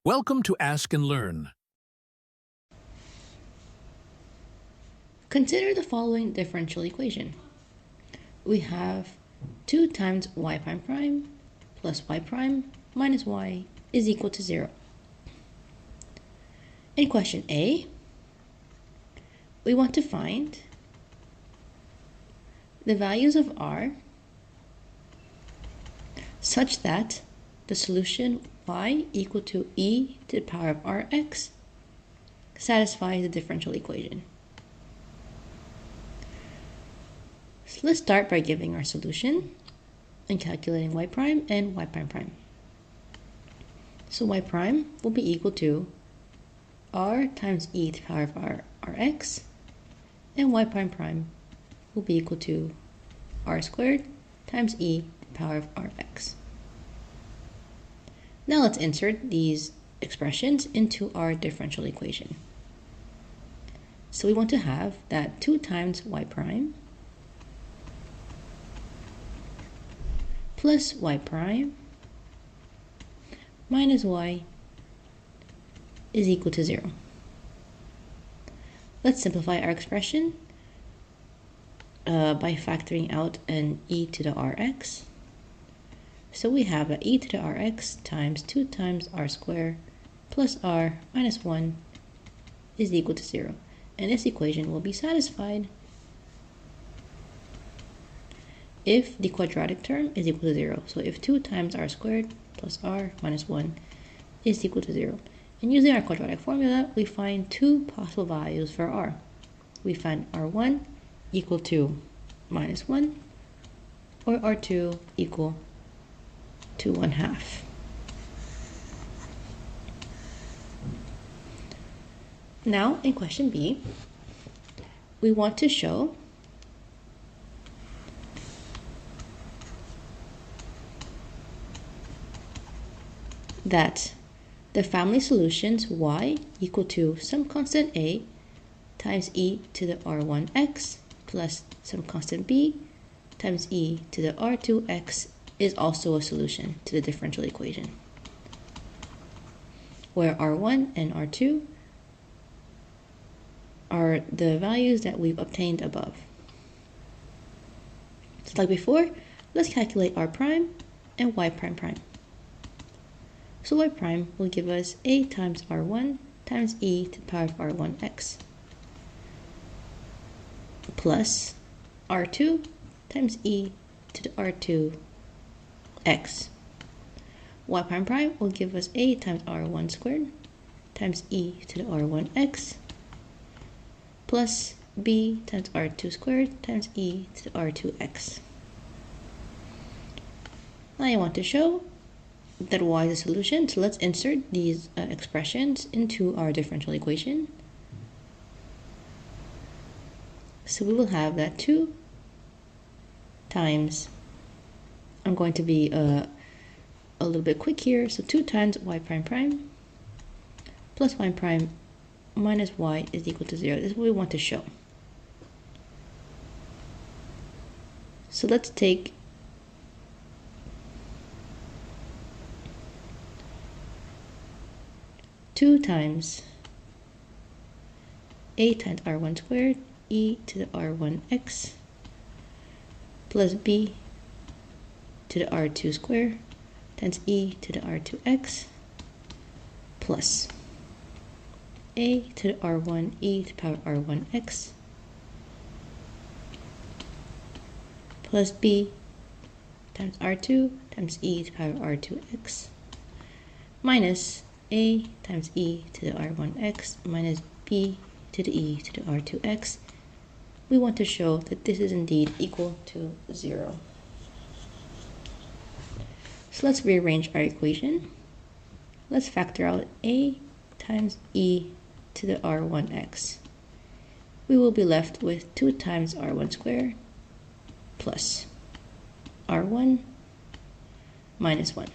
Welcome to Ask and Learn. Consider the following differential equation. We have 2 times y prime prime plus y prime minus y is equal to 0. In question A, we want to find the values of r such that the solution y equal to e to the power of rx satisfies the differential equation. So let's start by giving our solution and calculating y prime and y prime prime. So y prime will be equal to r times e to the power of rx, and y prime prime will be equal to r squared times e to the power of rx. Now let's insert these expressions into our differential equation. So we want to have that 2 times y prime plus y prime minus y is equal to 0. Let's simplify our expression by factoring out an e to the rx. So we have that e to the rx times 2 times r squared plus r minus 1 is equal to 0. And this equation will be satisfied if the quadratic term is equal to 0. So if 2 times r squared plus r minus 1 is equal to 0. And using our quadratic formula, we find 2 possible values for r. We find r1 equal to minus 1, or r2 equal to 1/2. Now, in question B, we want to show that the family solutions y equal to some constant a times e to the r1x plus some constant b times e to the r2x is also a solution to the differential equation, where r1 and r2 are the values that we've obtained above. Just like before, let's calculate r prime and y prime prime. So y prime will give us a times r1 times e to the power of r1x plus r2 times e to the r2x. Y prime prime will give us a times r1 squared times e to the r1x plus b times r2 squared times e to the r2x. Now I want to show that y is a solution, so let's insert these expressions into our differential equation. So we will have that 2 times, I'm going to be a little bit quick here, so 2 times y prime prime plus y prime minus y is equal to 0. This is what we want to show. So let's take two times a times r1 squared e to the r1x plus b to the r2 squared times e to the r2x plus a to the r1 e to the power r1x plus b times r2 times e to the power r2x minus a times e to the r1x minus b to the e to the r2x. We want to show that this is indeed equal to 0. So let's rearrange our equation. Let's factor out a times e to the r1x. We will be left with 2 times r1 squared plus r1 minus 1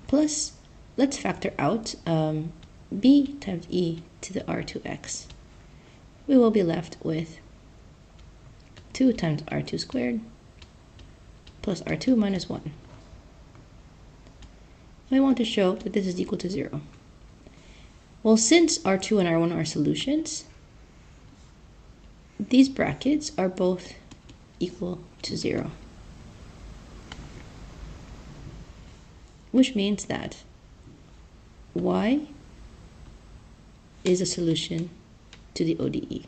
plus, let's factor out b times e to the r2x. We will be left with 2 times r2 squared plus r2 minus 1. I want to show that this is equal to 0. Well, since R2 and R1 are solutions, these brackets are both equal to 0. Which means that y is a solution to the ODE.